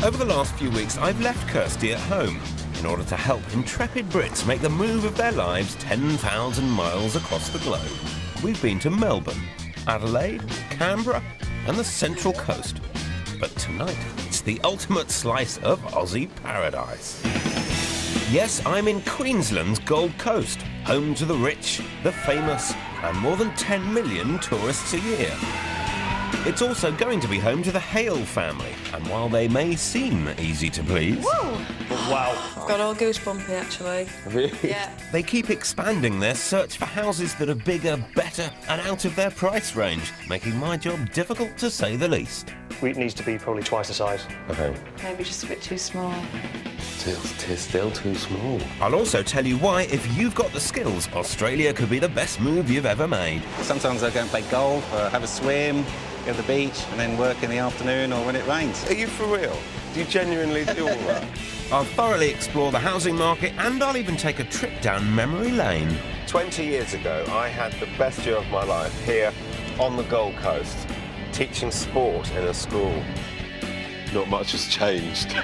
Over the last few weeks, I've left Kirsty at home in order to help intrepid Brits make the move of their lives 10,000 miles across the globe. We've been to Melbourne, Adelaide, Canberra and the Central Coast. But tonight, it's the ultimate slice of Aussie paradise. Yes, I'm in Queensland's Gold Coast, home to the rich, the famous and more than 10 million tourists a year. It's also going to be home to the Hale family, and while they may seem easy to please... Whoa! Wow. I've got all goosebumpy, actually. Really? Yeah. They keep expanding their search for houses that are bigger, better and out of their price range, making my job difficult to say the least. It needs to be probably twice the size. Okay. Maybe just a bit too small. Still too small. I'll also tell you why, if you've got the skills, Australia could be the best move you've ever made. Sometimes I go and play golf, have a swim, go to the beach, and then work in the afternoon or when it rains. Are you for real? Do you genuinely do all that? I'll thoroughly explore the housing market and I'll even take a trip down memory lane. 20 years ago, I had the best year of my life here on the Gold Coast, teaching sport in a school. Not much has changed.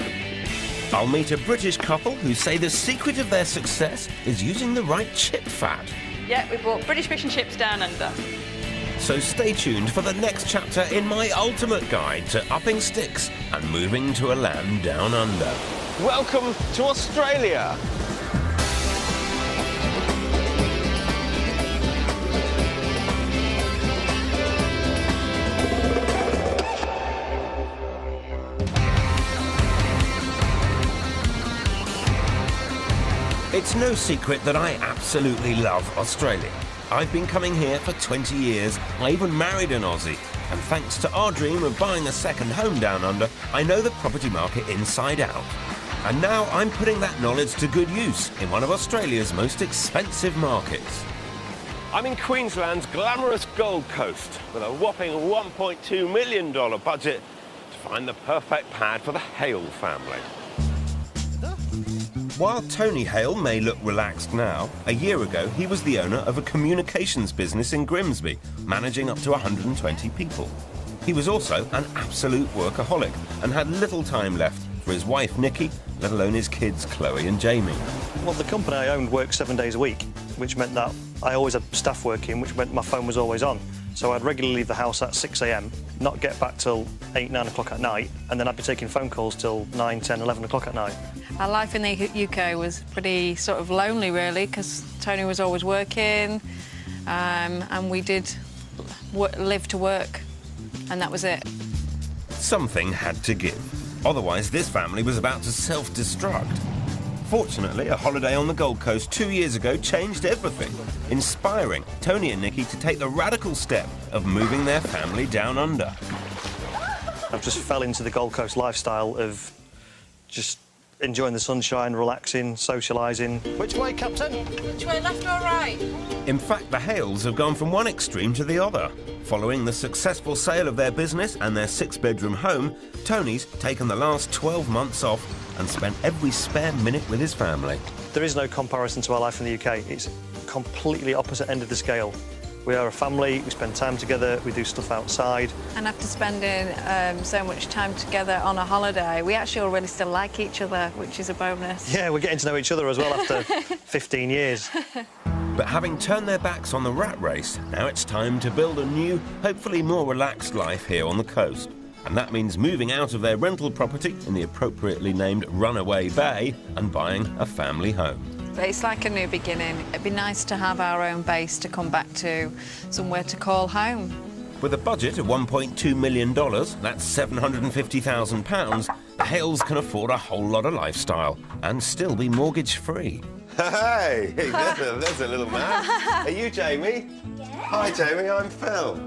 I'll meet a British couple who say the secret of their success is using the right chip fat. Yeah, we bought British fish and chips down under. So stay tuned for the next chapter in my ultimate guide to upping sticks and moving to a land down under. Welcome to Australia. It's no secret that I absolutely love Australia. I've been coming here for 20 years. I even married an Aussie. And thanks to our dream of buying a second home down under, I know the property market inside out. And now I'm putting that knowledge to good use in one of Australia's most expensive markets. I'm in Queensland's glamorous Gold Coast with a whopping $1.2 million budget to find the perfect pad for the Hale family. While Tony Hale may look relaxed now, a year ago he was the owner of a communications business in Grimsby, managing up to 120 people. He was also an absolute workaholic and had little time left for his wife Nikki, let alone his kids Chloe and Jamie. Well, the company I owned worked 7 days a week, which meant that I always had staff working, which meant my phone was always on. So I'd regularly leave the house at 6 a.m, not get back till 8, 9 o'clock at night, and then I'd be taking phone calls till 9, 10, 11 o'clock at night. Our life in the UK was pretty sort of lonely, really, because Tony was always working, and we did live to work, and that was it. Something had to give. Otherwise, this family was about to self-destruct. Fortunately, a holiday on the Gold Coast 2 years ago changed everything, inspiring Tony and Nikki to take the radical step of moving their family down under. I've just fell into the Gold Coast lifestyle of just enjoying the sunshine, relaxing, socialising. Which way, Captain? Which way, left or right? In fact, the Hales have gone from one extreme to the other. Following the successful sale of their business and their 6-bedroom home, Tony's taken the last 12 months off and spent every spare minute with his family. There is no comparison to our life in the UK. It's completely opposite end of the scale. We are a family, we spend time together, we do stuff outside. And after spending so much time together on a holiday, we actually all really still like each other, which is a bonus. Yeah, we're getting to know each other as well after 15 years. But having turned their backs on the rat race, now it's time to build a new, hopefully more relaxed life here on the coast. And that means moving out of their rental property in the appropriately named Runaway Bay and buying a family home. It's like a new beginning. It'd be nice to have our own base to come back to, somewhere to call home. With a budget of $1.2 million, that's £750,000, the Hales can afford a whole lot of lifestyle and still be mortgage-free. Hey, there's a little man. Are you Jamie? Yeah. Hi, Jamie, I'm Phil.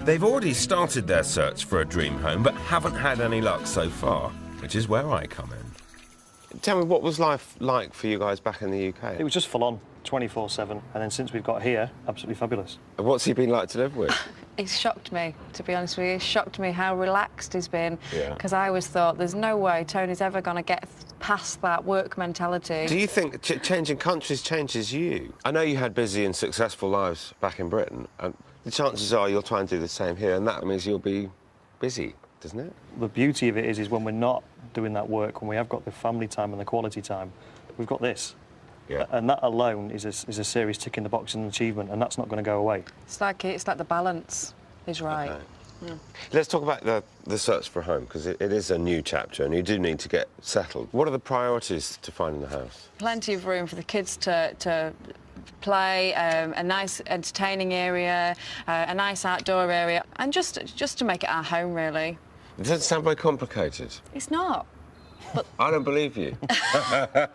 They've already started their search for a dream home, but haven't had any luck so far, which is where I come in. Tell me, what was life like for you guys back in the UK? It was just full on, 24/7, and then since we've got here, absolutely fabulous. What's he been like to live with? It's shocked me, to be honest with you. It's shocked me how relaxed he's been, Yeah. because I always thought there's no way Tony's ever going to get past that work mentality. Do you think changing countries changes you? I know you had busy and successful lives back in Britain, and the chances are you'll try and do the same here, and that means you'll be busy. isn't it? The beauty of it is when we're not doing that work, when we have got the family time and the quality time, we've got this. Yeah. And that alone is a serious tick in the box and an achievement, and that's not going to go away. It's like the balance is right. Okay. Let's talk about the search for a home, because it is a new chapter and you do need to get settled. What are the priorities to finding the house? Plenty of room for the kids to play, a nice entertaining area, a nice outdoor area, and just to make it our home, really. It doesn't sound very complicated. It's not. But I don't believe you.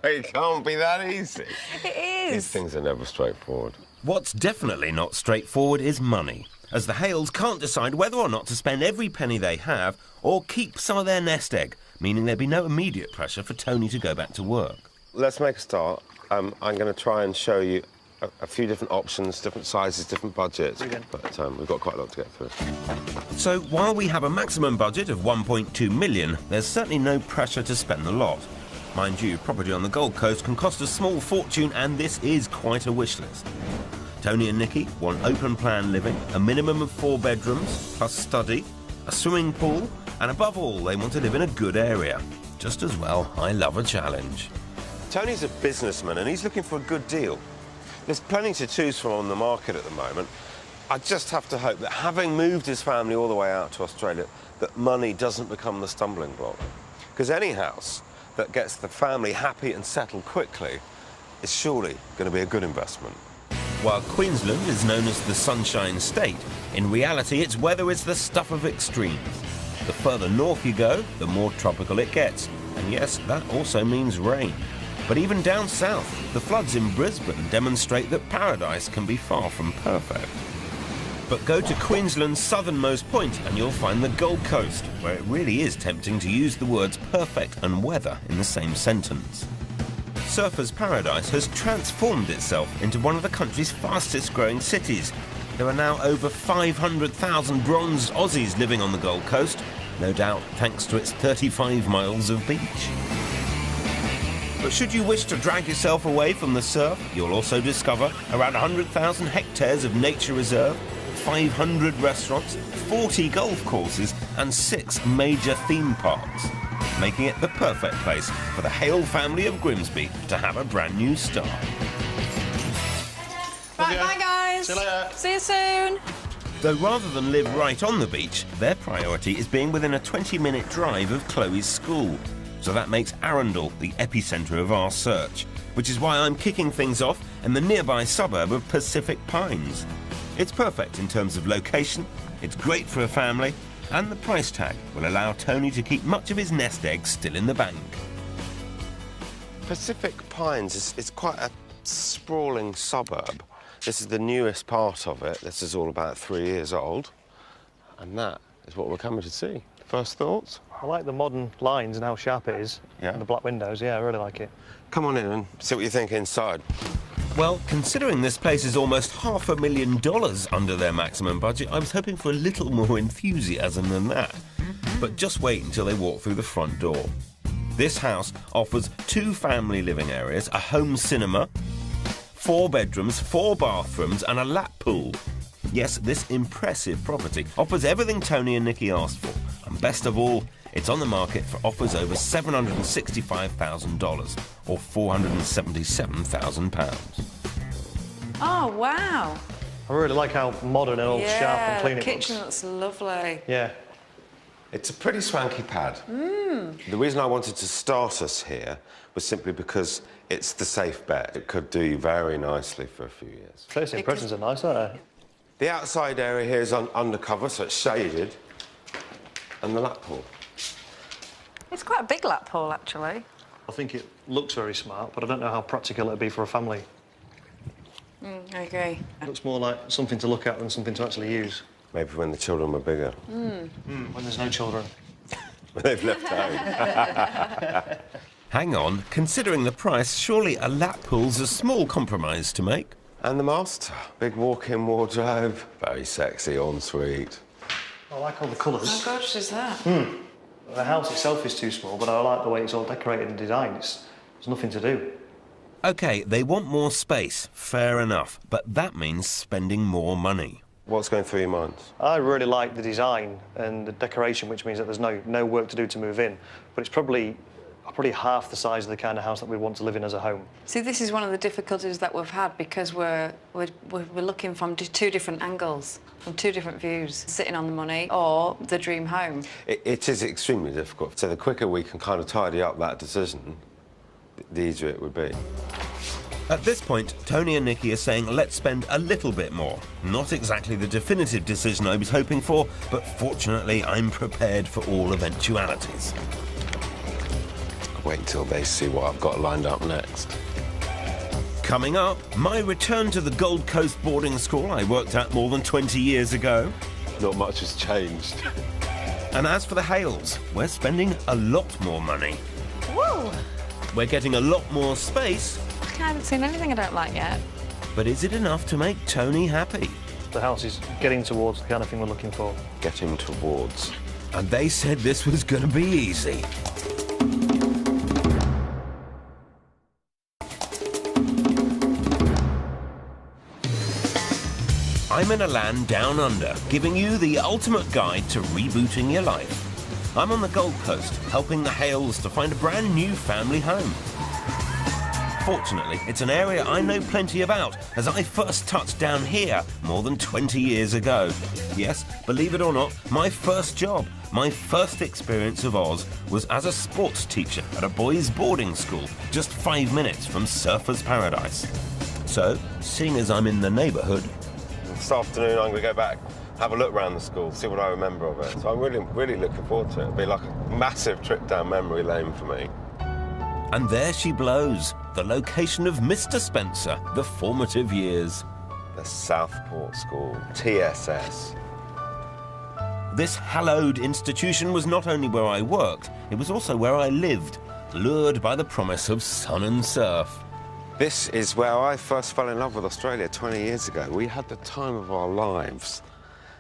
It can't be that easy. it is. These things are never straightforward. What's definitely not straightforward is money, as the Hales can't decide whether or not to spend every penny they have or keep some of their nest egg, meaning there'd be no immediate pressure for Tony to go back to work. Let's make a start. I'm going to try and show you a few different options, different sizes, different budgets, but we've got quite a lot to get through. So while we have a maximum budget of 1.2 million, there's certainly no pressure to spend the lot. Mind you, property on the Gold Coast can cost a small fortune, and this is quite a wish list. Tony and Nikki want open plan living, a minimum of 4 bedrooms, plus study, a swimming pool, and above all, they want to live in a good area. Just as well, I love a challenge. Tony's a businessman and he's looking for a good deal. There's plenty to choose from on the market at the moment. I just have to hope that, having moved his family all the way out to Australia, that money doesn't become the stumbling block. Because any house that gets the family happy and settled quickly is surely going to be a good investment. While Queensland is known as the Sunshine State, in reality its weather is the stuff of extremes. The further north you go, the more tropical it gets. And yes, that also means rain. But even down south, the floods in Brisbane demonstrate that paradise can be far from perfect. But go to Queensland's southernmost point and you'll find the Gold Coast, where it really is tempting to use the words perfect and weather in the same sentence. Surfers' Paradise has transformed itself into one of the country's fastest growing cities. There are now over 500,000 bronzed Aussies living on the Gold Coast, no doubt thanks to its 35 miles of beach. But should you wish to drag yourself away from the surf, you'll also discover around 100,000 hectares of nature reserve, 500 restaurants, 40 golf courses and 6 major theme parks, making it the perfect place for the Hale family of Grimsby to have a brand new start. Right, bye guys. See you later. See you soon. Though rather than live right on the beach, their priority is being within a 20-minute drive of Chloe's school. So that makes Arundel the epicentre of our search, which is why I'm kicking things off in the nearby suburb of Pacific Pines. It's perfect in terms of location, it's great for a family, and the price tag will allow Tony to keep much of his nest egg still in the bank. Pacific Pines is quite a sprawling suburb. This is the newest part of it. This is all about 3 years old. And that is what we're coming to see. First thoughts? I like the modern lines and how sharp it is. Yeah. And the black windows, yeah, I really like it. Come on in and see what you think inside. Well, considering this place is almost $500,000 under their maximum budget, I was hoping for a little more enthusiasm than that. But just wait until they walk through the front door. This house offers 2 family living areas, a home cinema, 4 bedrooms, 4 bathrooms and a lap pool. Yes, this impressive property offers everything Tony and Nikki asked for. And best of all, it's on the market for offers over $765,000 or £477,000. Oh, wow. I really like how modern and all sharp and clean the it looks. kitchen looks lovely. Yeah. It's a pretty swanky pad. The reason I wanted to start us here was simply because it's the safe bet. It could do very nicely for a few years. First impressions are nice, aren't they? The outside area here is undercover, so it's shaded. And the lap pool. It's quite a big lap pool, actually. I think it looks very smart, but I don't know how practical it'd be for a family. I agree. It looks more like something to look at than something to actually use. Maybe when the children were bigger. When there's no children. When they've left home. Hang on, considering the price, surely a lap pool's a small compromise to make. And the master. Big walk-in wardrobe. Very sexy, ensuite. I like all the colours. How gorgeous is that? The house itself is too small, but I like the way it's all decorated and designed. There's nothing to do. OK, they want more space, fair enough, but that means spending more money. What's going through your mind? I really like the design and the decoration, which means that there's no work to do to move in. But it's probably half the size of the kind of house that we want to live in as a home. See, this is one of the difficulties that we've had because we're looking from two different angles, from two different views, sitting on the money or the dream home. It is extremely difficult. So the quicker we can kind of tidy up that decision, the easier it would be. At this point, Tony and Nikki are saying let's spend a little bit more. Not exactly the definitive decision I was hoping for, but fortunately I'm prepared for all eventualities. Wait until they see what I've got lined up next. Coming up, my return to the Gold Coast boarding school I worked at more than 20 years ago. Not much has changed. And as for the Hales, we're spending a lot more money. Whoa! We're getting a lot more space. I haven't seen anything I don't like yet. But is it enough to make Tony happy? The house is getting towards the kind of thing we're looking for. Getting towards. And they said this was going to be easy. I'm in a land down under, giving you the ultimate guide to rebooting your life. I'm on the Gold Coast, helping the Hales to find a brand new family home. Fortunately, it's an area I know plenty about, as I first touched down here more than 20 years ago. Yes, believe it or not, my first job, my first experience of Oz was as a sports teacher at a boys' boarding school, just 5 minutes from Surfers Paradise. So, seeing as I'm in the neighbourhood... This afternoon I'm going to go back, have a look around the school, see what I remember of it. So I'm really looking forward to it. It'll be like a massive trip down memory lane for me. And there she blows, the location of Mr. Spencer, the formative years. The Southport School, TSS. This hallowed institution was not only where I worked, it was also where I lived, lured by the promise of sun and surf. This is where I first fell in love with Australia 20 years ago. We had the time of our lives.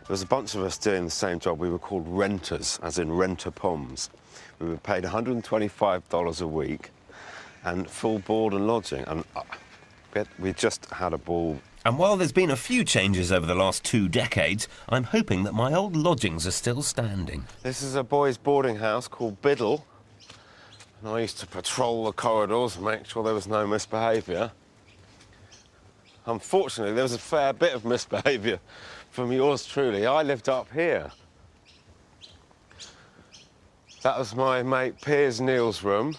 There was a bunch of us doing the same job. We were called renters, as in renter-poms. We were paid $125 a week and full board and lodging. And we just had a ball. And while there's been a few changes over the last 2 decades, I'm hoping that my old lodgings are still standing. This is a boys' boarding house called Biddle. And I used to patrol the corridors and make sure there was no misbehaviour. Unfortunately, there was a fair bit of misbehaviour from yours truly. I lived up here. That was my mate Piers Neal's room.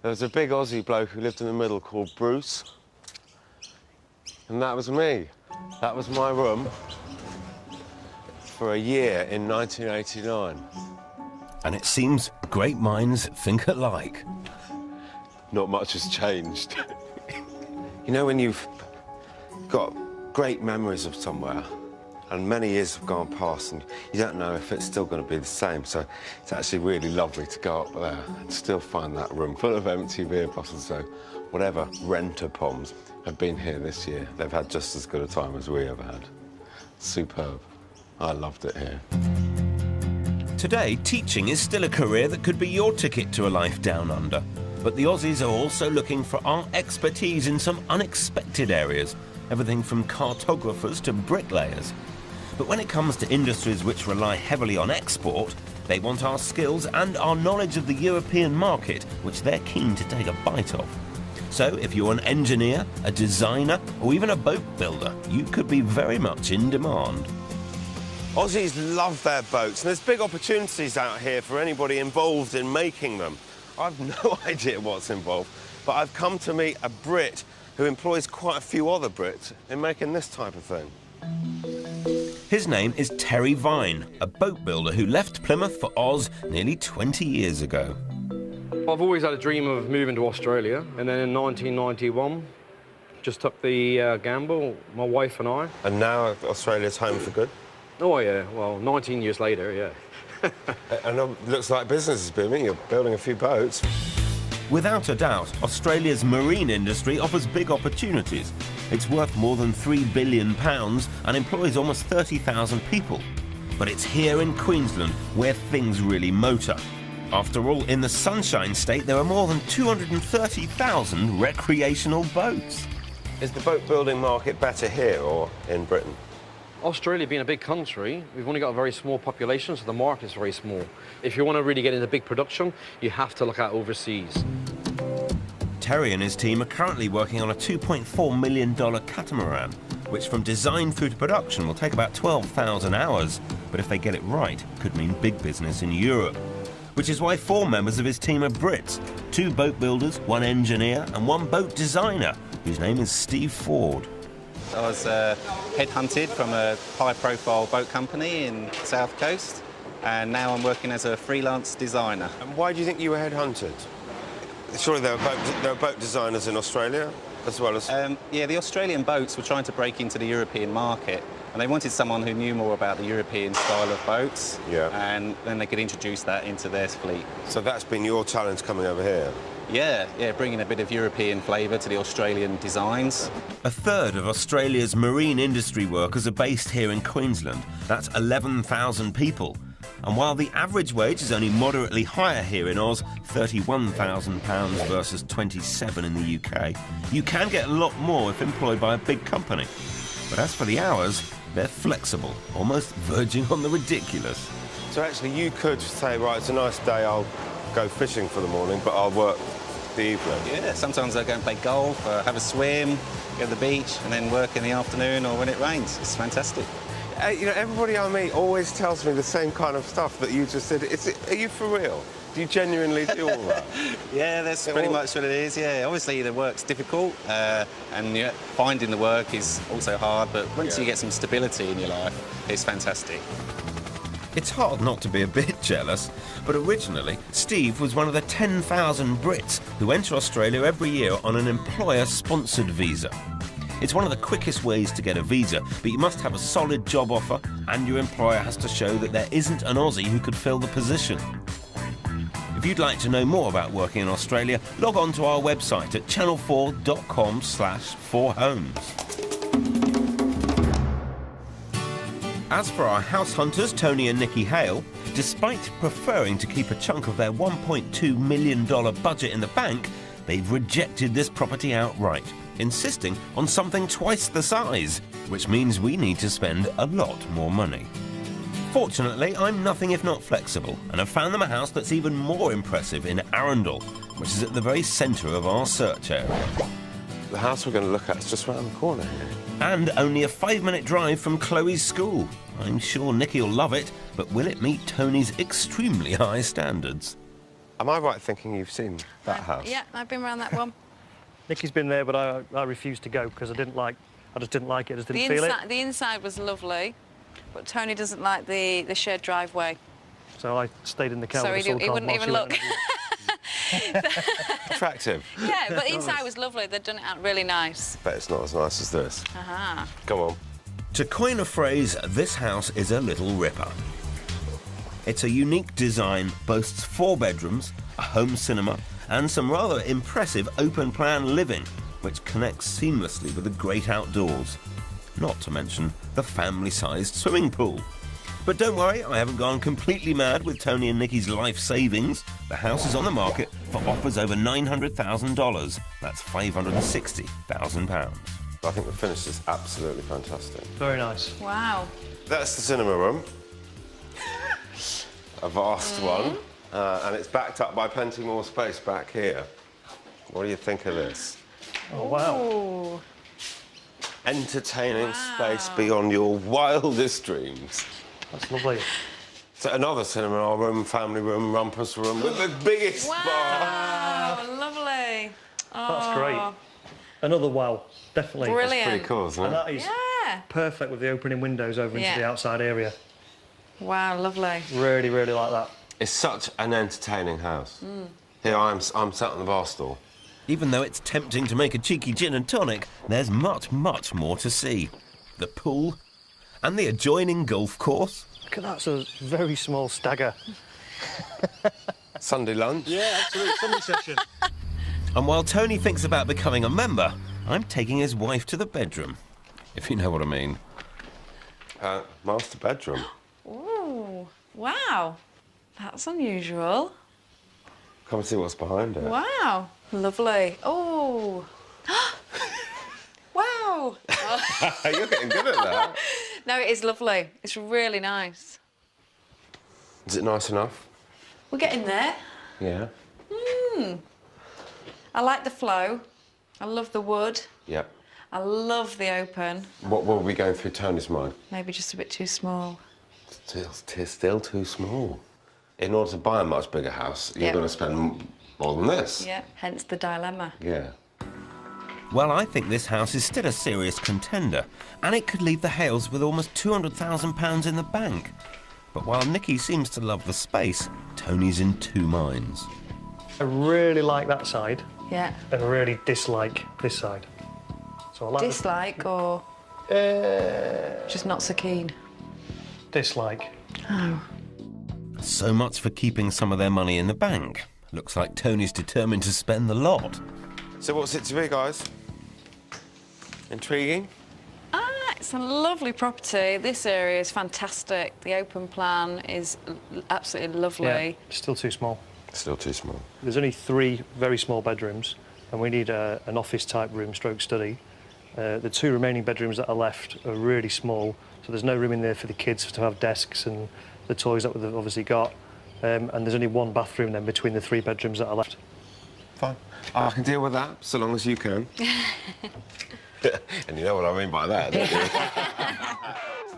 There was a big Aussie bloke who lived in the middle called Bruce. And that was me. That was my room for a year in 1989. And it seems great minds think alike. Not much has changed. You know, when you've got great memories of somewhere and many years have gone past and you don't know if it's still going to be the same, so it's actually really lovely to go up there and still find that room full of empty beer bottles. So whatever renter-poms have been here this year, they've had just as good a time as we ever had. Superb. I loved it here. Today, teaching is still a career that could be your ticket to a life down under. But the Aussies are also looking for our expertise in some unexpected areas, everything from cartographers to bricklayers. But when it comes to industries which rely heavily on export, they want our skills and our knowledge of the European market, which they're keen to take a bite of. So if you're an engineer, a designer, or even a boat builder, you could be very much in demand. Aussies love their boats, and there's big opportunities out here for anybody involved in making them. I've no idea what's involved, but I've come to meet a Brit who employs quite a few other Brits in making this type of thing. His name is Terry Vine, a boat builder who left Plymouth for Oz nearly 20 years ago. I've always had a dream of moving to Australia, and then in 1991, just took the gamble, my wife and I. And now Australia's home for good? Oh, yeah. Well, 19 years later, yeah. And it looks like business is booming. You're building a few boats. Without a doubt, Australia's marine industry offers big opportunities. It's worth more than £3 billion and employs almost 30,000 people. But it's here in Queensland where things really motor. After all, in the Sunshine State, there are more than 230,000 recreational boats. Is the boat building market better here or in Britain? Australia being a big country, we've only got a very small population, so the market is very small. If you want to really get into big production, you have to look at overseas. Terry and his team are currently working on a $2.4 million catamaran, which from design through to production will take about 12,000 hours. But if they get it right, could mean big business in Europe. Which is why 4 members of his team are Brits, 2 boat builders, 1 engineer and 1 boat designer, whose name is Steve Ford. I was headhunted from a high-profile boat company in South Coast, and now I'm working as a freelance designer. And why do you think you were headhunted? Surely there are boat designers in Australia as well as... Yeah, the Australian boats were trying to break into the European market, and they wanted someone who knew more about the European style of boats, Yeah. and then they could introduce that into their fleet. So that's been your challenge coming over here? Yeah, bringing a bit of European flavour to the Australian designs. A third of Australia's marine industry workers are based here in Queensland. That's 11,000 people. And while the average wage is only moderately higher here in Oz, £31,000 versus 27 in the UK, you can get a lot more if employed by a big company. But as for the hours, they're flexible, almost verging on the ridiculous. So actually you could say, right, it's a nice day, I'll go fishing for the morning, but I'll work the evening. Yeah, sometimes I go and play golf, have a swim, go to the beach, and then work in the afternoon or when it rains. It's fantastic. You know, everybody I meet always tells me the same kind of stuff that you just said. Are you for real? Do you genuinely do all that? Yeah, that's pretty much what it is, yeah. Obviously, the work's difficult, and finding the work is also hard, but once you get some stability in your life, it's fantastic. It's hard not to be a bit jealous, but originally, Steve was one of the 10,000 Brits who enter Australia every year on an employer-sponsored visa. It's one of the quickest ways to get a visa, but you must have a solid job offer, and your employer has to show that there isn't an Aussie who could fill the position. If you'd like to know more about working in Australia, log on to our website at channel4.com/4homes. As for our house hunters, Tony and Nikki Hale, despite preferring to keep a chunk of their $1.2 million budget in the bank, they've rejected this property outright, insisting on something twice the size, which means we need to spend a lot more money. Fortunately, I'm nothing if not flexible, and have found them a house that's even more impressive in Arundel, which is at the very centre of our search area. The house we're going to look at is just round the corner here. And only a 5-minute drive from Chloe's school. I'm sure Nicky will love it, but will it meet Tony's extremely high standards? Am I right thinking you've seen that house? Yeah, I've been around that one. Nikki's been there, but I refused to go because I just didn't like it, I just didn't feel it. The inside was lovely, but Tony doesn't like the shared driveway. So I stayed in the car So with a he wouldn't even look. Attractive. Yeah, but the inside was lovely. They'd done it out really nice. Bet it's not as nice as this. Uh-huh. Come on. To coin a phrase, this house is a little ripper. It's a unique design, boasts 4 bedrooms, a home cinema, and some rather impressive open-plan living, which connects seamlessly with the great outdoors. Not to mention the family-sized swimming pool. But don't worry, I haven't gone completely mad with Tony and Nikki's life savings. The house is on the market for offers over $900,000. That's £560,000. I think the finish is absolutely fantastic. Very nice. Wow. That's the cinema room. A vast one. And it's backed up by plenty more space back here. What do you think of this? Oh, wow. Ooh. Entertaining space beyond your wildest dreams. That's lovely. So another cinema room, family room, rumpus room with the biggest bar. Wow, lovely. That's great. Another wow, definitely. Brilliant. Pretty cool, isn't And it? that is Yeah. perfect with the opening windows over into the outside area. Wow, lovely. Really, really like that. It's such an entertaining house. Here I'm sat on the bar stool. Even though it's tempting to make a cheeky gin and tonic, there's much, much more to see. The pool and the adjoining golf course. Look at that, it's a very small stagger. Sunday lunch. Yeah, absolutely. Sunday session. And while Tony thinks about becoming a member, I'm taking his wife to the bedroom, if you know what I mean. Master bedroom. Ooh, wow. That's unusual. Come and see what's behind it. Wow, lovely. Oh. Wow. You're getting good at that. No, it is lovely. It's really nice. Is it nice enough? We're getting there. Yeah. I like the flow. I love the wood. Yeah. I love the open. What were we going through Tony's mind? Maybe just a bit too small. Still too small. In order to buy a much bigger house, you're Yeah. going to spend more than this. Yeah, hence the dilemma. Yeah. Well, I think this house is still a serious contender, and it could leave the Hales with almost £200,000 in the bank. But while Nikki seems to love the space, Tony's in two minds. I really like that side Yeah. and really dislike this side. So I like Dislike or just not so keen? dislike. Oh. So much for keeping some of their money in the bank. Looks like Tony's determined to spend the lot. So what's it to be, guys? Intriguing? It's a lovely property. This area is fantastic. The open plan is absolutely lovely. Yeah, still too small. Still too small. There's only 3 very small bedrooms, and we need an office-type room stroke study. The 2 remaining bedrooms that are left are really small, so there's no room in there for the kids to have desks and the toys that they've obviously got. And there's only 1 bathroom then between the 3 bedrooms that are left. Fine. I can deal with that, so long as you can. And you know what I mean by that, don't you?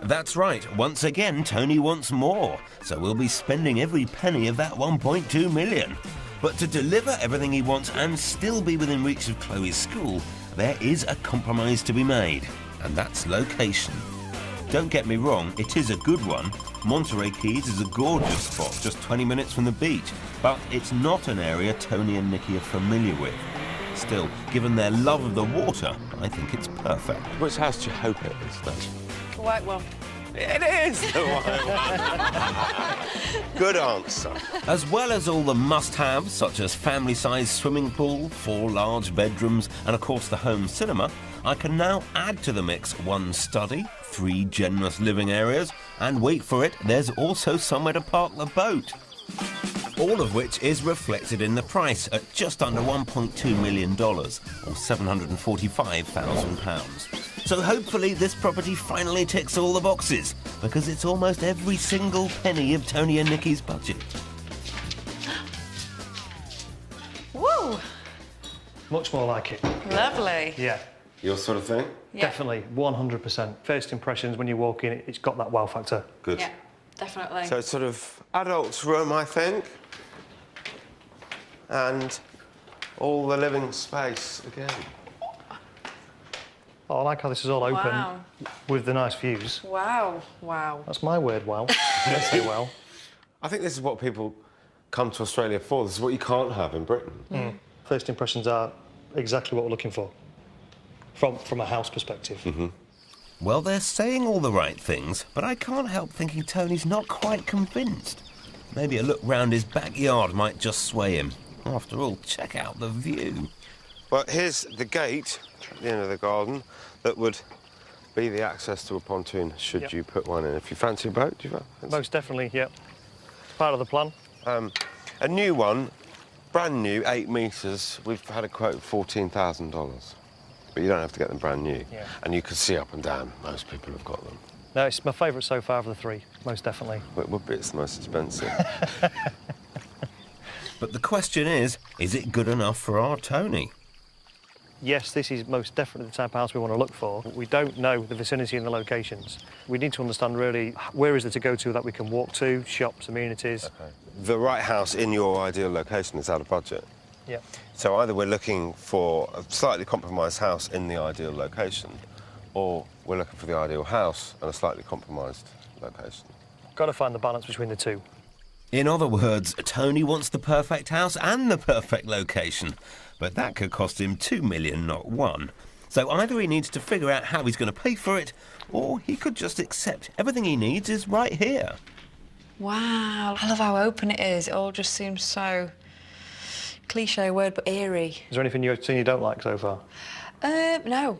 That's right, once again, Tony wants more, so we'll be spending every penny of that 1.2 million. But to deliver everything he wants and still be within reach of Chloe's school, there is a compromise to be made, and that's location. Don't get me wrong, it is a good one. Monterey Keys is a gorgeous spot, just 20 minutes from the beach, but it's not an area Tony and Nikki are familiar with. Still, given their love of the water, I think it's perfect. Which house do you hope it is, then? The white one. It is the white one. Good answer. As well as all the must-haves, such as family-sized swimming pool, 4 large bedrooms, and of course the home cinema, I can now add to the mix 1 study, 3 generous living areas, and wait for it, there's also somewhere to park the boat. All of which is reflected in the price at just under $1.2 million, or £745,000. So hopefully this property finally ticks all the boxes, because it's almost every single penny of Tony and Nikki's budget. Woo! Much more like it. Lovely. Yeah, Your sort of thing? Yeah. definitely, 100%. First impressions when you walk in, it's got that wow factor. Good. Yeah, definitely. So it's sort of adults' room, I think. And all the living space again. Oh, I like how this is all open Wow. with the nice views. Wow, wow. That's my word, wow. Let's say wow. I think this is what people come to Australia for. This is what you can't have in Britain. First impressions are exactly what we're looking for from a house perspective. Well, they're saying all the right things, but I can't help thinking Tony's not quite convinced. Maybe a look round his backyard might just sway him. After all, check out the view. Well, here's the gate at the end of the garden that would be the access to a pontoon should Yep. you put one in. If you fancy a boat, do you fancy? Most definitely, yeah. Part of the plan. A new one, brand new, 8 metres. We've had a quote of $14,000. But you don't have to get them brand new. Yeah. And you can see up and down. Most people have got them. No, it's my favourite so far of the 3, most definitely. Well, it would be. It's the most expensive. But the question is it good enough for our Tony? Yes, this is most definitely the type of house we want to look for. We don't know the vicinity and the locations. We need to understand really where is there to go to that we can walk to, shops, amenities. The right house in your ideal location is out of budget. Yeah. So either we're looking for a slightly compromised house in the ideal location, or we're looking for the ideal house and a slightly compromised location. Got to find the balance between the 2. In other words, Tony wants the perfect house and the perfect location. But that could cost him $2 million, not 1. So either he needs to figure out how he's going to pay for it, or he could just accept everything he needs is right here. Wow. I love how open it is. It all just seems so cliche word, but eerie. Is there anything you've seen you don't like so far? No.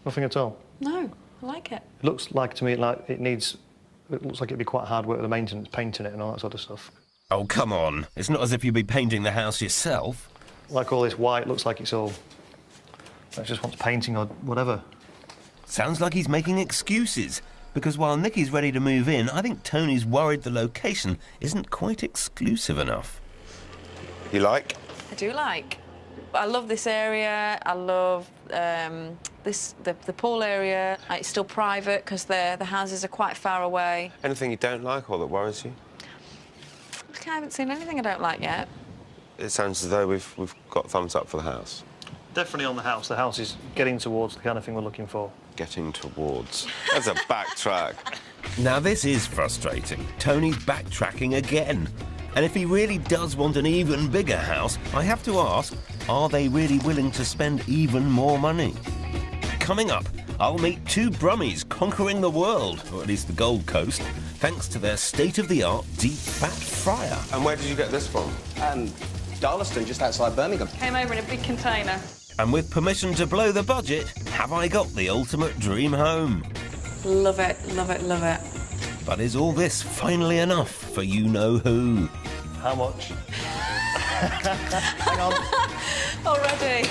Nothing at all? No. I like it. It looks like to me like it looks like it'd be quite hard work with the maintenance, painting it and all that sort of stuff. Oh, come on. It's not as if you'd be painting the house yourself. Like all this white looks like it's all... It just wants painting or whatever. Sounds like he's making excuses. because while Nikki's ready to move in, I think Tony's worried the location isn't quite exclusive enough. You like? I do like. I love this area. I love the pool area. It's still private because the houses are quite far away. Anything you don't like or that worries you? I haven't seen anything I don't like yet. It sounds as though we've got thumbs up for the house. Definitely on the house. The house is getting towards the kind of thing we're looking for. Getting towards. That's a backtrack. Now, this is frustrating. Tony's backtracking again. And if he really does want an even bigger house, I have to ask, are they really willing to spend even more money? Coming up, I'll meet two Brummies conquering the world, or at least the Gold Coast, thanks to their state-of-the-art deep-fat fryer. And where did you get this from? Darlaston, just outside Birmingham. Came over in a big container. And with permission to blow the budget, have I got the ultimate dream home? Love it, love it, love it. But is all this finally enough for you-know-who? How much? Hang on. Already.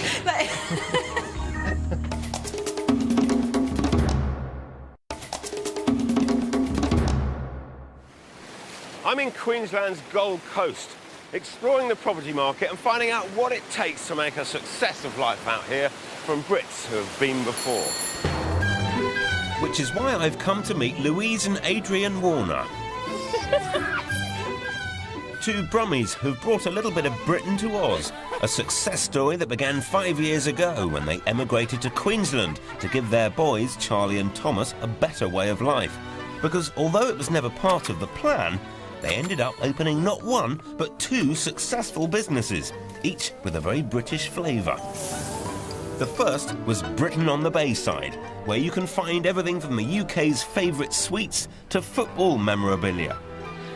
I'm in Queensland's Gold Coast, exploring the property market and finding out what it takes to make a success of life out here from Brits who have been before. Which is why I've come to meet Louise and Adrian Warner. Two Brummies who've brought a little bit of Britain to Oz. A success story that began 5 years ago when they emigrated to Queensland to give their boys, Charlie and Thomas, a better way of life. Because although it was never part of the plan, they ended up opening not one, but two successful businesses, each with a very British flavour. The first was Britain on the Bayside, where you can find everything from the UK's favourite sweets to football memorabilia.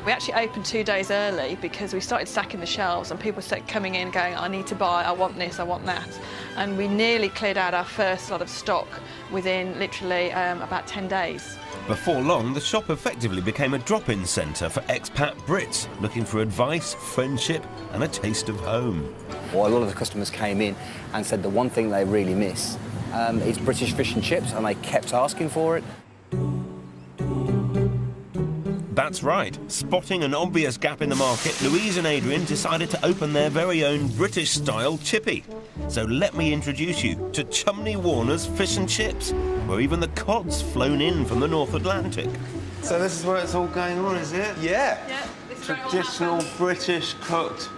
We actually opened 2 days early because we started stacking the shelves and people started coming in going, I need to buy, I want this, I want that. And we nearly cleared out our first lot of stock within literally about 10 days. Before long, the shop effectively became a drop-in centre for expat Brits looking for advice, friendship and a taste of home. Well, a lot of the customers came in and said the one thing they really miss is British fish and chips, and they kept asking for it. That's right. Spotting an obvious gap in the market, Louise and Adrian decided to open their very own British-style chippy. So let me introduce you to Chumney Warner's Fish and Chips, where even the cod's flown in from the North Atlantic. So this is where it's all going on, is it? Yeah. Yeah, this is where it all Traditional happened. British cooked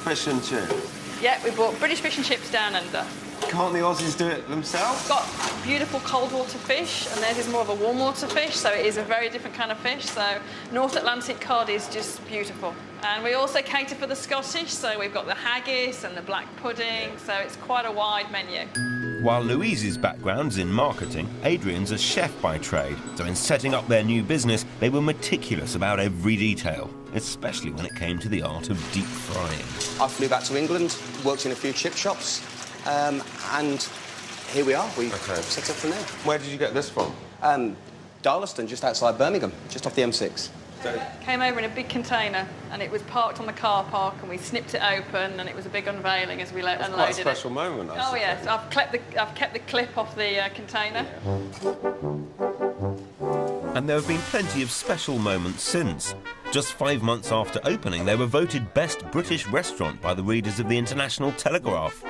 fish and chips. Yeah, we brought British fish and chips down under. Can't the Aussies do it themselves? Got beautiful cold water fish, and theirs is more of a warm water fish, so it is a very different kind of fish. So North Atlantic cod is just beautiful. And we also cater for the Scottish, so we've got the haggis and the black pudding, so it's quite a wide menu. While Louise's background's in marketing, Adrian's a chef by trade. So in setting up their new business, they were meticulous about every detail, especially when it came to the art of deep frying. I flew back to England, worked in a few chip shops, and here we are. We set up from there. Where did you get this from? Darlaston, just outside Birmingham, just off the M6. Came over in a big container, and it was parked on the car park, and we snipped it open, and it was a big unveiling as we unloaded it. Quite a special moment, I Oh yes, I've kept the clip off the container. And there have been plenty of special moments since. Just 5 months after opening, they were voted Best British Restaurant by the readers of the International Telegraph.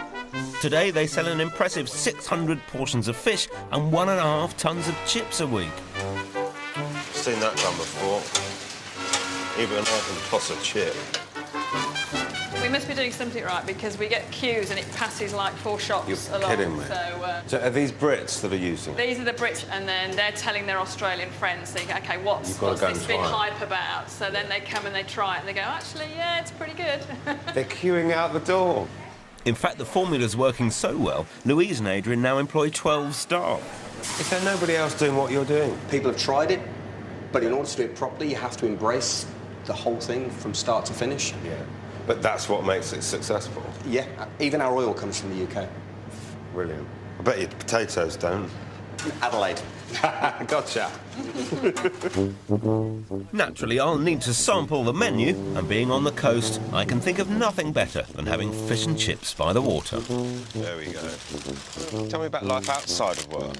Today, they sell an impressive 600 portions of fish and 1.5 tons of chips a week. Seen that done before. Even I can toss a chip. We must be doing something right because we get queues and it passes like 4 shops You're along. kidding me. So, So are these Brits that are using it? these are the Brits, and then they're telling their Australian friends, saying, OK, what's You've got to go this and big try it. hype about? So then they come and they try it, and they go, actually, yeah, it's pretty good. They're queuing out the door. In fact, the formula's working so well, Louise and Adrian now employ 12 staff. Is there nobody else doing what you're doing? People have tried it, but in order to do it properly, you have to embrace the whole thing from start to finish. Yeah. But that's what makes it successful. Yeah, even our oil comes from the UK. Brilliant. I bet your potatoes don't. Adelaide. Gotcha. Naturally, I'll need to sample the menu, and being on the coast, I can think of nothing better than having fish and chips by the water. There we go. Tell me about life outside of work.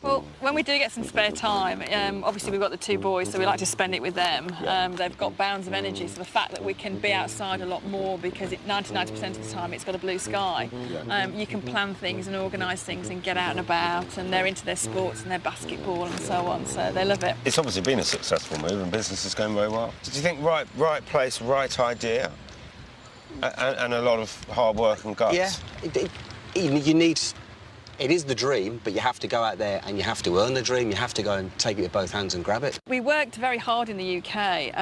Well, when we do get some spare time, obviously we've got the two boys, so we like to spend it with them. They've got bounds of energy, so the fact that we can be outside a lot more because 99% of the time it's got a blue sky, you can plan things and organise things and get out and about, and they're into their sports and their basketball and so on, so they love it. It's obviously been a successful move and business is going very well. Did you think right place, right idea? And a lot of hard work and guts? Yeah, you need... It is the dream, but you have to go out there and you have to earn the dream. You have to go and take it with both hands and grab it. We worked very hard in the UK,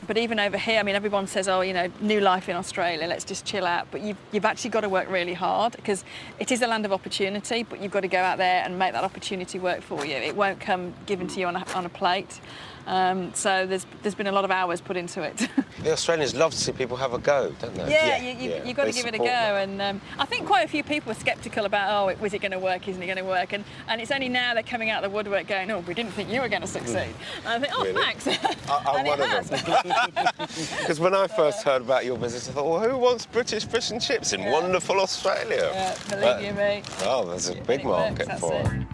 but even over here, I mean, everyone says, oh, you know, new life in Australia, let's just chill out. But you've actually got to work really hard because it is a land of opportunity, but you've got to go out there and make that opportunity work for you. It won't come given to you on a plate. So there's been a lot of hours put into it. The Australians love to see people have a go, don't they? Yeah, you've got to give it a go. And I think quite a few people were sceptical about, oh, is it going to work, isn't it going to work? And it's only now they're coming out of the woodwork going, oh, we didn't think you were going to succeed. And I think, oh, really? Thanks. I'm one of them. Because when I first heard about your business, I thought, well, who wants British fish and chips in wonderful Australia? Yeah, believe you me. Oh, there's a big market for it.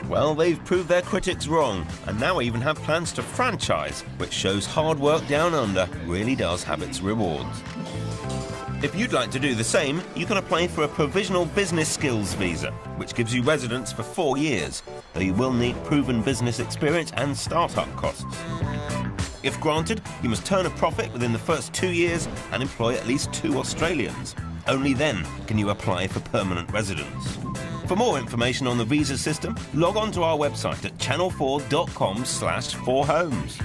Well, they've proved their critics wrong, and now even have plans to franchise, which shows hard work down under really does have its rewards. If you'd like to do the same, you can apply for a provisional business skills visa, which gives you residence for 4 years, though you will need proven business experience and start-up costs. If granted, you must turn a profit within the first 2 years and employ at least 2 Australians. Only then can you apply for permanent residence. For more information on the visa system, log on to our website at channel4.com/4homes.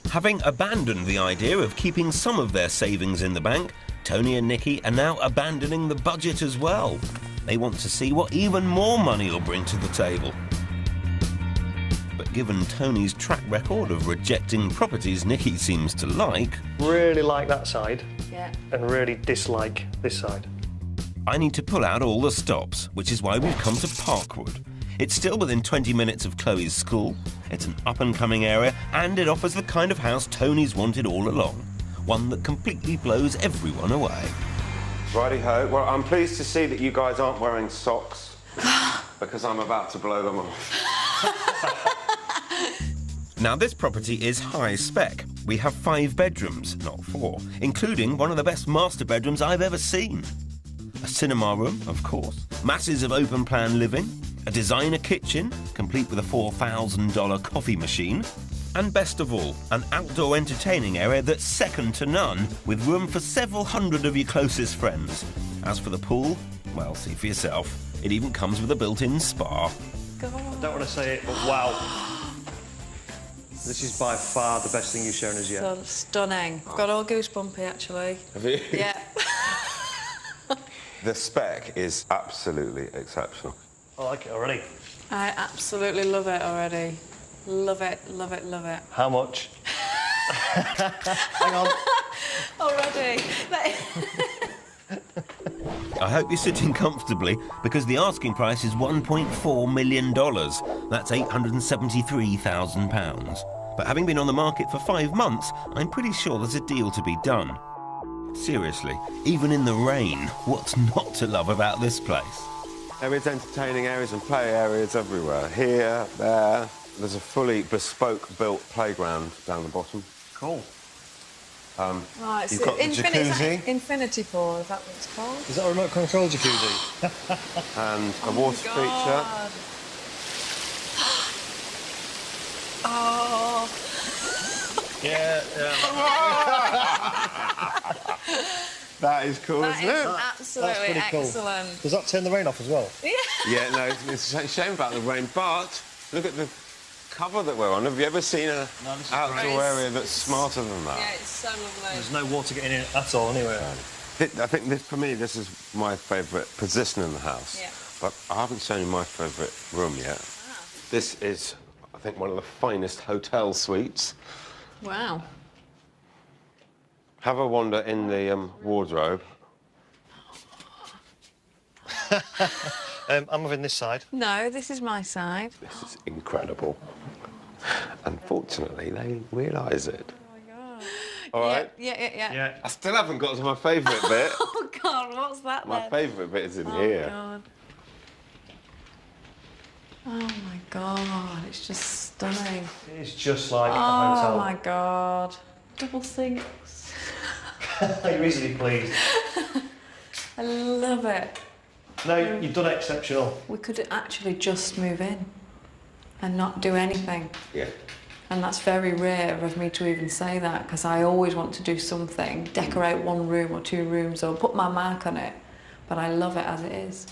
Having abandoned the idea of keeping some of their savings in the bank, Tony and Nikki are now abandoning the budget as well. They want to see what even more money will bring to the table. But given Tony's track record of rejecting properties Nikki seems to like... Really like that side, Yeah. and really dislike this side. I need to pull out all the stops, which is why we've come to Parkwood. It's still within 20 minutes of Chloe's school, it's an up-and-coming area, and it offers the kind of house Tony's wanted all along. One that completely blows everyone away. Righty-ho. Well, I'm pleased to see that you guys aren't wearing socks, because I'm about to blow them off. Now, this property is high spec. We have 5 bedrooms, not 4, including one of the best master bedrooms I've ever seen. A cinema room, of course, masses of open-plan living, a designer kitchen, complete with a $4,000 coffee machine, and best of all, an outdoor entertaining area that's second to none, with room for several hundred of your closest friends. As for the pool, well, see for yourself. It even comes with a built-in spa. I don't want to say it, but wow. This is by far the best thing you've shown us yet. So stunning. I've got all goosebumpy, actually. Have you? Yeah. The spec is absolutely exceptional. I like it already. I absolutely love it already. Love it, love it, love it. How much? Hang on. Already. I hope you're sitting comfortably, because the asking price is $1.4 million. That's £873,000. But having been on the market for 5 months, I'm pretty sure there's a deal to be done. Seriously, even in the rain, what's not to love about this place? There is entertaining areas and play areas everywhere. Here, there. There's a fully bespoke built playground down the bottom. Cool. Right, You've got the jacuzzi. Infinity Pool, is that what it's called? Is that a remote control jacuzzi? And a water feature. Oh. Yeah. That is cool, That isn't is it? absolutely pretty cool. excellent. Does that turn the rain off as well? Yeah, no, it's a shame about the rain, but look at the cover that we're on. Have you ever seen an outdoor area that's smarter than that? Yeah, it's so lovely. There's no water getting in at all anyway. I think this, for me, this is my favourite position in the house. Yeah. But I haven't shown you my favourite room yet. Ah. This is, I think, one of the finest hotel suites. Wow. Have a wander in the wardrobe. I'm having this side. No, this is my side. This is incredible. Unfortunately, they realise it. Oh, my God. All right? Yeah. I still haven't got to my favourite bit. Oh, God, what's that My then? favourite bit is in Oh, here. God. Oh, my God, it's just stunning. It's just like a hotel. Oh, my God. Double sinks. You're easily pleased. I love it. No, you've done exceptional. We could actually just move in and not do anything. Yeah. And that's very rare of me to even say that, because I always want to do something, decorate one room or two rooms or put my mark on it. But I love it as it is.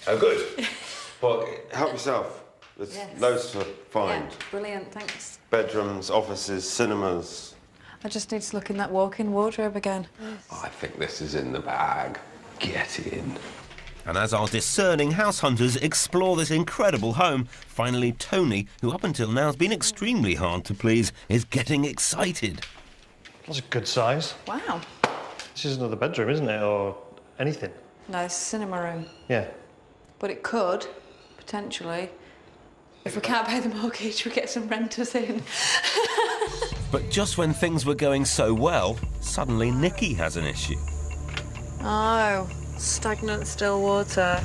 Oh, good. Well, help yourself. There's loads to find. Yeah, brilliant, thanks. Bedrooms, offices, cinemas. I just need to look in that walk-in wardrobe again. I think this is in the bag. Get in. And as our discerning house hunters explore this incredible home, finally Tony, who up until now has been extremely hard to please, is getting excited. That's a good size. Wow. This is another bedroom, isn't it? Or anything. No, it's a cinema room. Yeah. But it could, potentially, if we can't pay the mortgage, we get some renters in. But just when things were going so well, suddenly Nikki has an issue. Oh, stagnant still water.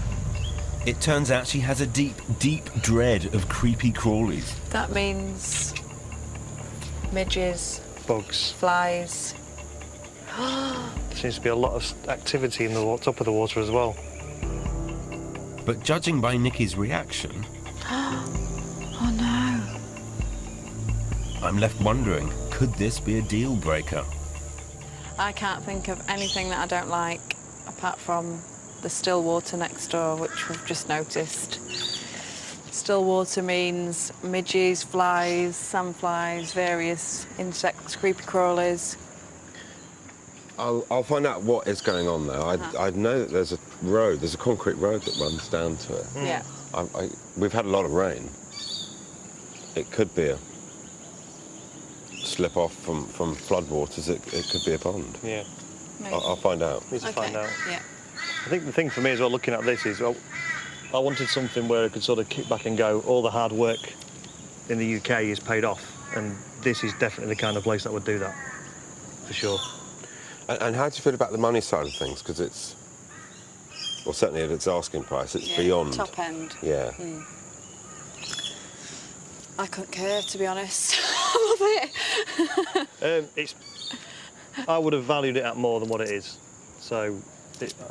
It turns out she has a deep, deep dread of creepy crawlies. That means midges, Bugs. flies. Seems to be a lot of activity in the top of the water as well. But judging by Nikki's reaction, Oh no. I'm left wondering, could this be a deal breaker? I can't think of anything that I don't like, apart from the still water next door, which we've just noticed. Still water means midges, flies, sandflies, various insects, creepy crawlies. I'll find out what is going on there. I know that there's a concrete road that runs down to it. Yeah. We've had a lot of rain. It could be a slip off from floodwaters. It could be a pond. Yeah. I'll find out. Need to find out. Yeah. I think the thing for me as well, looking at this, is I wanted something where I could sort of kick back and go, all the hard work in the UK is paid off, and this is definitely the kind of place that would do that, for sure. And how do you feel about the money side of things? Because it's, well, certainly at its asking price, it's beyond. Top end. Yeah. I couldn't care, to be honest. I love it. I would have valued it at more than what it is, so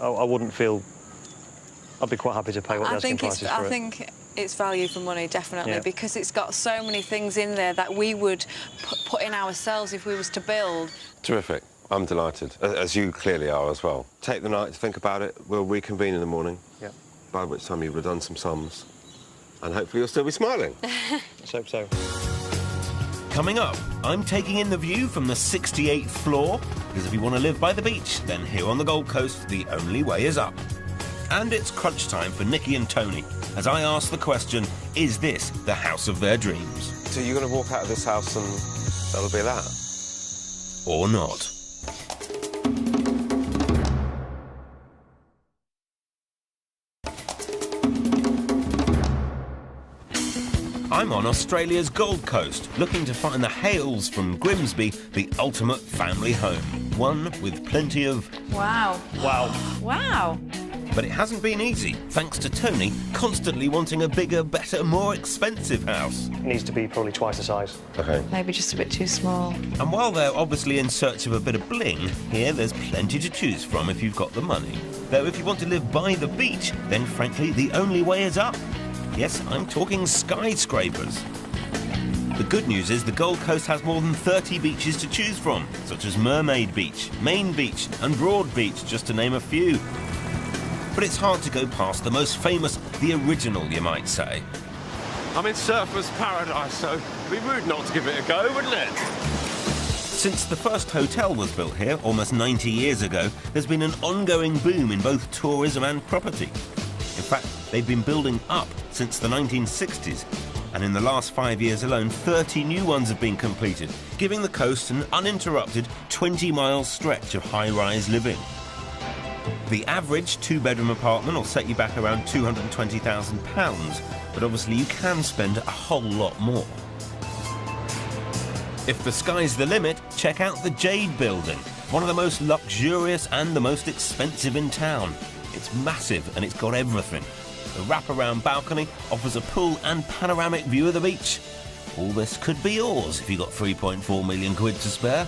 I wouldn't feel. I'd be quite happy to pay what the asking price is for it. I think it's value for money, definitely, Yeah. because it's got so many things in there that we would put in ourselves if we was to build. Terrific. I'm delighted, as you clearly are as well. Take the night to think about it. We'll reconvene in the morning. Yeah. By which time you would have done some sums. And hopefully you'll still be smiling. Let's hope so. Coming up, I'm taking in the view from the 68th floor, because if you want to live by the beach, then here on the Gold Coast, the only way is up. And it's crunch time for Nikki and Tony, as I ask the question, is this the house of their dreams? So you're going to walk out of this house and that'll be that? Or not? I'm on Australia's Gold Coast, looking to find the Hales from Grimsby, the ultimate family home. One with plenty of... Wow. Wow. Wow. But it hasn't been easy, thanks to Tony constantly wanting a bigger, better, more expensive house. It needs to be probably twice the size. OK. Maybe just a bit too small. And while they're obviously in search of a bit of bling, here there's plenty to choose from if you've got the money. Though if you want to live by the beach, then frankly the only way is up. Yes, I'm talking skyscrapers. The good news is the Gold Coast has more than 30 beaches to choose from, such as Mermaid Beach, Main Beach and Broad Beach, just to name a few. But it's hard to go past the most famous, the original, you might say. I'm in surfer's paradise, so it'd be rude not to give it a go, wouldn't it? Since the first hotel was built here almost 90 years ago, there's been an ongoing boom in both tourism and property. In fact, they've been building up since the 1960s, and in the last 5 years alone, 30 new ones have been completed, giving the coast an uninterrupted 20-mile stretch of high-rise living. The average two-bedroom apartment will set you back around £220,000, but obviously you can spend a whole lot more. If the sky's the limit, check out the Jade Building, one of the most luxurious and the most expensive in town. It's massive and it's got everything. The wraparound balcony offers a pool and panoramic view of the beach. All this could be yours if you got 3.4 million quid to spare.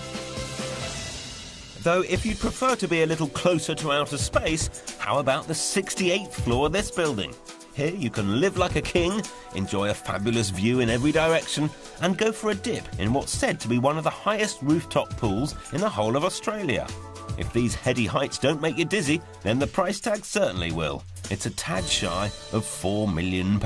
Though if you'd prefer to be a little closer to outer space, how about the 68th floor of this building? Here you can live like a king, enjoy a fabulous view in every direction, and go for a dip in what's said to be one of the highest rooftop pools in the whole of Australia. If these heady heights don't make you dizzy, then the price tag certainly will. It's a tad shy of £4 million.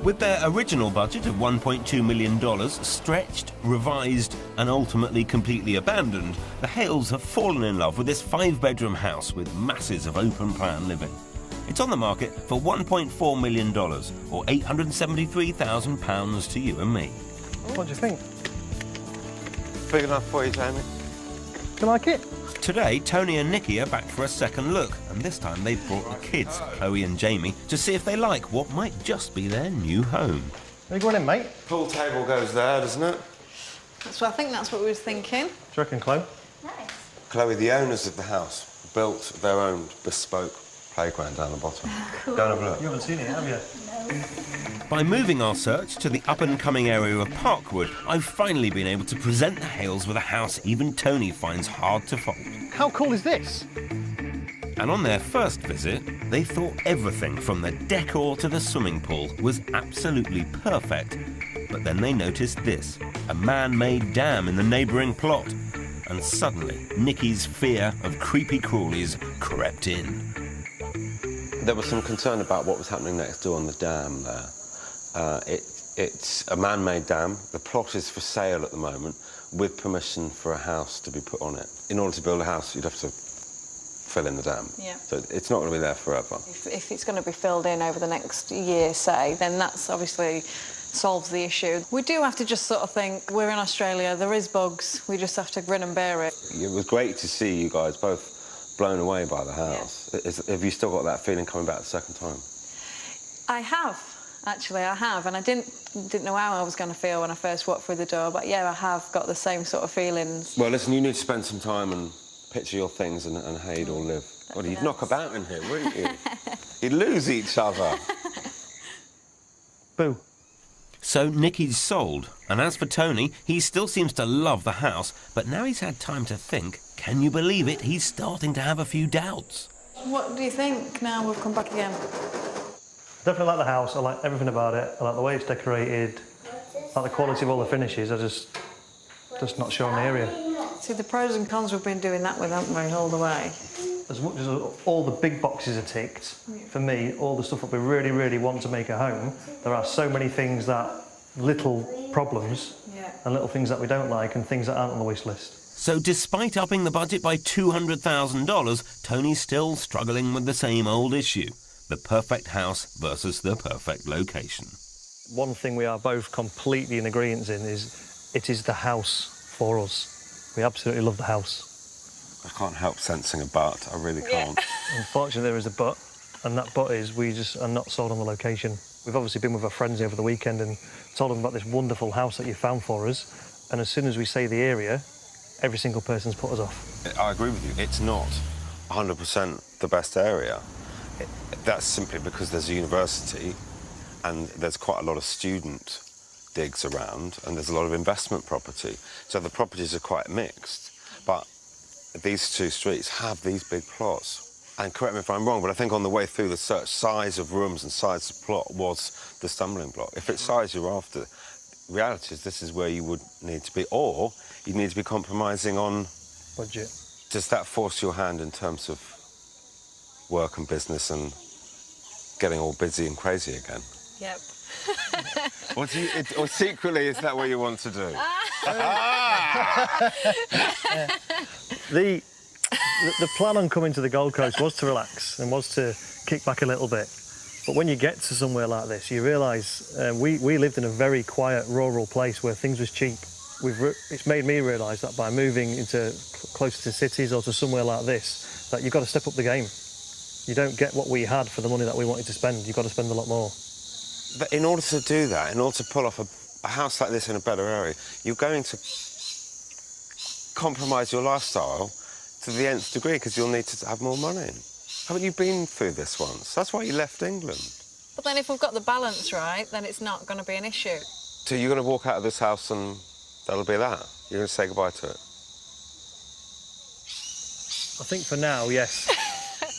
With their original budget of $1.2 million stretched, revised and ultimately completely abandoned, the Hales have fallen in love with this 5-bedroom house with masses of open-plan living. It's on the market for $1.4 million, or £873,000 to you and me. What do you think? Big enough for you, Jamie? Do you like it? Today, Tony and Nikki are back for a second look, and this time they've brought the kids, Chloe and Jamie, to see if they like what might just be their new home. Are you going in, mate? Pool table goes there, doesn't it? I think that's what we were thinking. Do you reckon, Chloe? Nice. Chloe, the owners of the house built their own bespoke playground down the bottom. Cool. Go and have a look. You haven't seen it, have you? By moving our search to the up-and-coming area of Parkwood, I've finally been able to present the Hales with a house even Tony finds hard to fault. How cool is this? And on their first visit, they thought everything from the decor to the swimming pool was absolutely perfect. But then they noticed this, a man-made dam in the neighbouring plot. And suddenly, Nikki's fear of creepy crawlies crept in. There was some concern about what was happening next door on the dam there. It's a man-made dam. The plot is for sale at the moment, with permission for a house to be put on it. In order to build a house, you'd have to fill in the dam. Yeah. So it's not going to be there forever. If it's going to be filled in over the next year, say, then that's obviously solves the issue. We do have to just sort of think, we're in Australia, there is bugs, we just have to grin and bear it. It was great to see you guys both blown away by the house. Yeah. Have you still got that feeling coming back the second time? I have, actually, I have, and I didn't know how I was going to feel when I first walked through the door, but yeah, I have got the same sort of feelings. Well, listen, you need to spend some time and picture your things and how you'd all live. Well, you'd knock about in here, wouldn't you? You'd lose each other. Boo. So Nikki's sold, and as for Tony, he still seems to love the house, but now he's had time to think, can you believe it, he's starting to have a few doubts. What do you think now we've come back again? Definitely like the house, I like everything about it, I like the way it's decorated, I like the quality of all the finishes, I just not sure on the area. See, the pros and cons we've been doing that with, haven't we, all the way? As much as all the big boxes are ticked, for me, all the stuff that we really, really want to make a home, there are so many things that, little problems, and little things that we don't like, and things that aren't on the wish list. So despite upping the budget by $200,000, Tony's still struggling with the same old issue, the perfect house versus the perfect location. One thing we are both completely in agreement in is, it is the house for us. We absolutely love the house. I can't help sensing a but, I really can't. Unfortunately, there is a but, and that but is we just are not sold on the location. We've obviously been with our friends over the weekend and told them about this wonderful house that you found for us, and as soon as we say the area, every single person's put us off. I agree with you, it's not 100% the best area. That's simply because there's a university and there's quite a lot of student digs around and there's a lot of investment property. So the properties are quite mixed, but these two streets have these big plots. And correct me if I'm wrong, but I think on the way through the search, size of rooms and size of plot was the stumbling block. If it's size you're after, reality is this is where you would need to be, or you need to be compromising on budget. Does that force your hand in terms of work and business and getting all busy and crazy again? Yep. Or secretly, is that what you want to do? The plan on coming to the Gold Coast was to relax and was to kick back a little bit. But when you get to somewhere like this, you realise we lived in a very quiet, rural place where things was cheap. it's made me realise that by moving into closer to cities or to somewhere like this, that you've got to step up the game. You don't get what we had for the money that we wanted to spend. You've got to spend a lot more. But in order to do that, in order to pull off a house like this in a better area, you're going to compromise your lifestyle to the nth degree because you'll need to have more money. Haven't you been through this once? That's why you left England. But then if we've got the balance right, then it's not going to be an issue. So you're going to walk out of this house and that'll be that? You're going to say goodbye to it? I think for now, yes.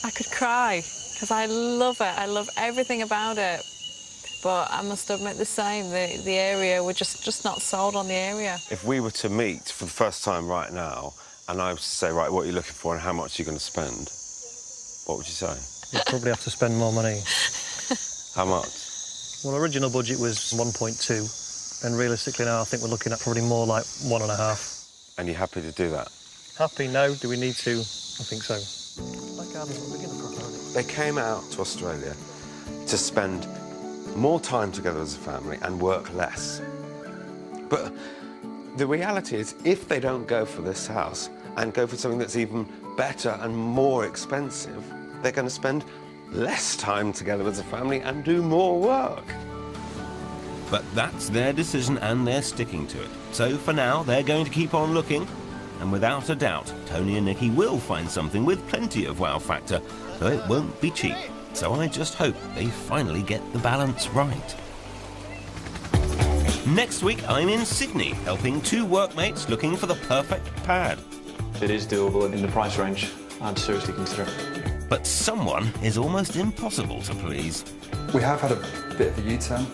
I could cry, because I love it. I love everything about it. But I must admit the same, the area, we're just not sold on the area. If we were to meet for the first time right now, and I was to say, right, what are you looking for and how much are you going to spend, what would you say? You'd probably have to spend more money. How much? Well, original budget was 1.2, and realistically now I think we're looking at probably more like 1.5. And you're happy to do that? Happy? No. Do we need to? I think so. That garden's not big enough for a party. They came out to Australia to spend more time together as a family and work less. But the reality is, if they don't go for this house and go for something that's even better and more expensive, they're going to spend less time together as a family and do more work. But that's their decision and they're sticking to it. So for now, they're going to keep on looking. And without a doubt, Tony and Nikki will find something with plenty of wow factor, though it won't be cheap. So I just hope they finally get the balance right. Next week, I'm in Sydney, helping two workmates looking for the perfect pad. It is doable in the price range. I'd seriously consider it. But someone is almost impossible to please. We have had a bit of a U-turn.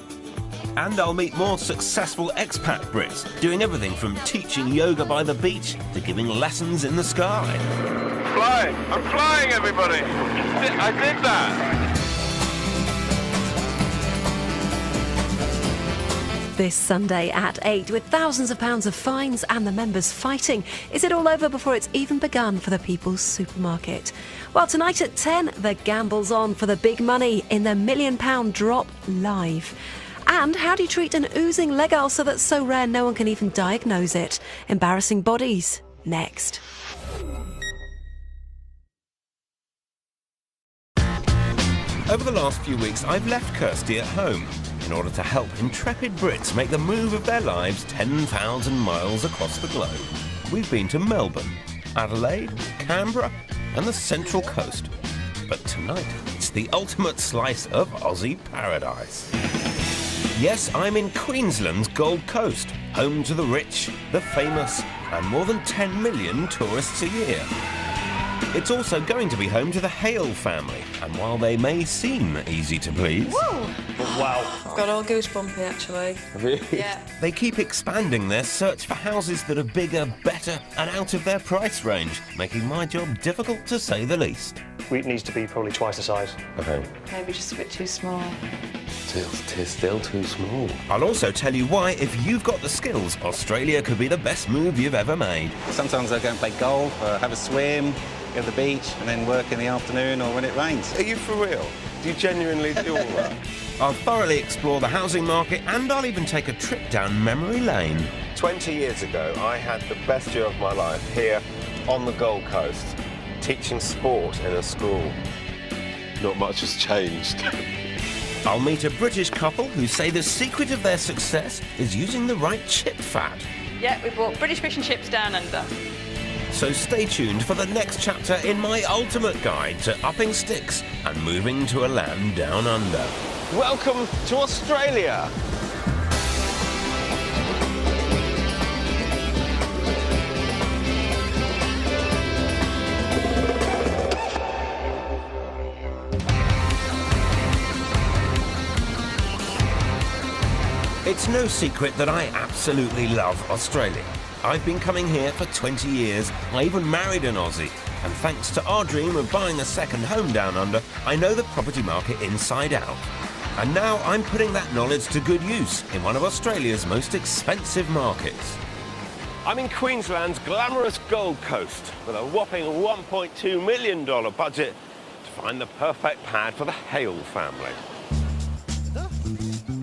And I'll meet more successful expat Brits, doing everything from teaching yoga by the beach to giving lessons in the sky. Flying! I'm flying, everybody! I did that! This Sunday at 8, with thousands of pounds of fines and the members fighting. Is it all over before it's even begun for the People's Supermarket? Well, tonight at 10, the gamble's on for the big money in the £1 million drop live. And how do you treat an oozing leg ulcer that's so rare no one can even diagnose it? Embarrassing bodies, next. Over the last few weeks, I've left Kirsty at home in order to help intrepid Brits make the move of their lives 10,000 miles across the globe. We've been to Melbourne, Adelaide, Canberra and the Central Coast. But tonight, it's the ultimate slice of Aussie paradise. Yes, I'm in Queensland's Gold Coast, home to the rich, the famous, and more than 10 million tourists a year. It's also going to be home to the Hale family, and while they may seem easy to please... Whoa! Wow. I've got all goosebumpy, actually. Really? Yeah. They keep expanding their search for houses that are bigger, better, and out of their price range, making my job difficult to say the least. It needs to be probably twice the size. Okay. Maybe just a bit too small. Still too small. I'll also tell you why, if you've got the skills, Australia could be the best move you've ever made. Sometimes I go and play golf, have a swim, go to the beach, and then work in the afternoon or when it rains. Are you for real? Do you genuinely do all that? I'll thoroughly explore the housing market, and I'll even take a trip down memory lane. 20 years ago, I had the best year of my life here on the Gold Coast, teaching sport in a school. Not much has changed. I'll meet a British couple who say the secret of their success is using the right chip fat. Yeah, we bought British fish and chips down under. So stay tuned for the next chapter in my ultimate guide to upping sticks and moving to a land down under. Welcome to Australia! It's no secret that I absolutely love Australia. I've been coming here for 20 years. I even married an Aussie. And thanks to our dream of buying a second home down under, I know the property market inside out. And now I'm putting that knowledge to good use in one of Australia's most expensive markets. I'm in Queensland's glamorous Gold Coast with a whopping $1.2 million budget to find the perfect pad for the Hale family.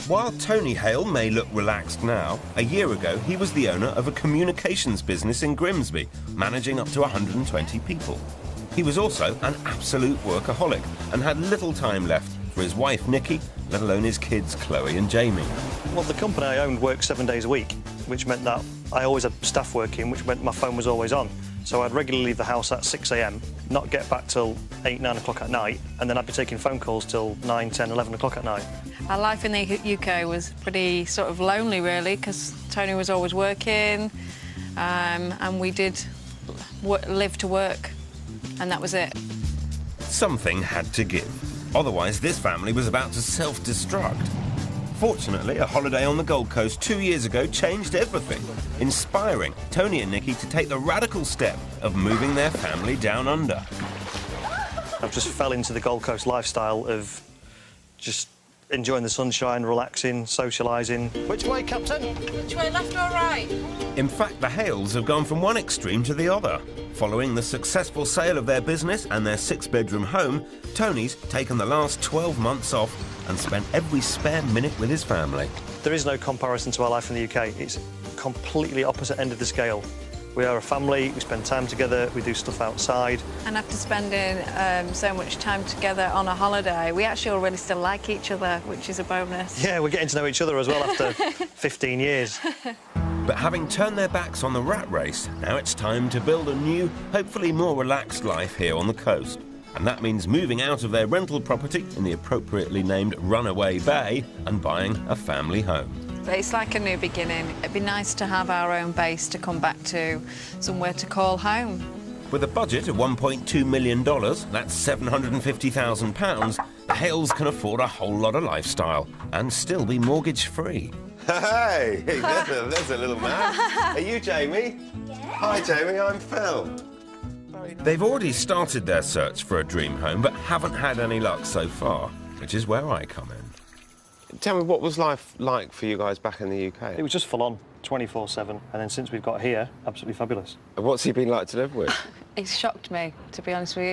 While Tony Hale may look relaxed now, a year ago he was the owner of a communications business in Grimsby, managing up to 120 people. He was also an absolute workaholic and had little time left for his wife Nikki, let alone his kids Chloe and Jamie. Well, the company I owned worked 7 days a week, which meant that I always had staff working, which meant my phone was always on. So I'd regularly leave the house at 6 a.m, not get back till 8, 9 o'clock at night, and then I'd be taking phone calls till 9, 10, 11 o'clock at night. Our life in the UK was pretty sort of lonely, really, because Tony was always working, and we did live to work, and that was it. Something had to give, otherwise this family was about to self-destruct. Fortunately, a holiday on the Gold Coast 2 years ago changed everything, inspiring Tony and Nikki to take the radical step of moving their family down under. I've just fell into the Gold Coast lifestyle of just enjoying the sunshine, relaxing, socialising. Which way, Captain? Which way, left or right? In fact, the Hales have gone from one extreme to the other. Following the successful sale of their business and their 6-bedroom home, Tony's taken the last 12 months off and spent every spare minute with his family. There is no comparison to our life in the UK. It's completely opposite end of the scale. We are a family, we spend time together, we do stuff outside. And after spending so much time together on a holiday, we actually already still like each other, which is a bonus. Yeah, we're getting to know each other as well after 15 years. But having turned their backs on the rat race, now it's time to build a new, hopefully more relaxed life here on the coast. And that means moving out of their rental property in the appropriately named Runaway Bay and buying a family home. It's like a new beginning. It'd be nice to have our own base to come back to, somewhere to call home. With a budget of $1.2 million, that's £750,000, the Hales can afford a whole lot of lifestyle and still be mortgage-free. Hey, there's a little man. Are you Jamie? Yeah. Hi, Jamie, I'm Phil. They've already started their search for a dream home, but haven't had any luck so far, which is where I come in. Tell me, what was life like for you guys back in the UK? It was just full on, 24/7, and then since we've got here, absolutely fabulous. What's he been like to live with? It's shocked me, to be honest with you.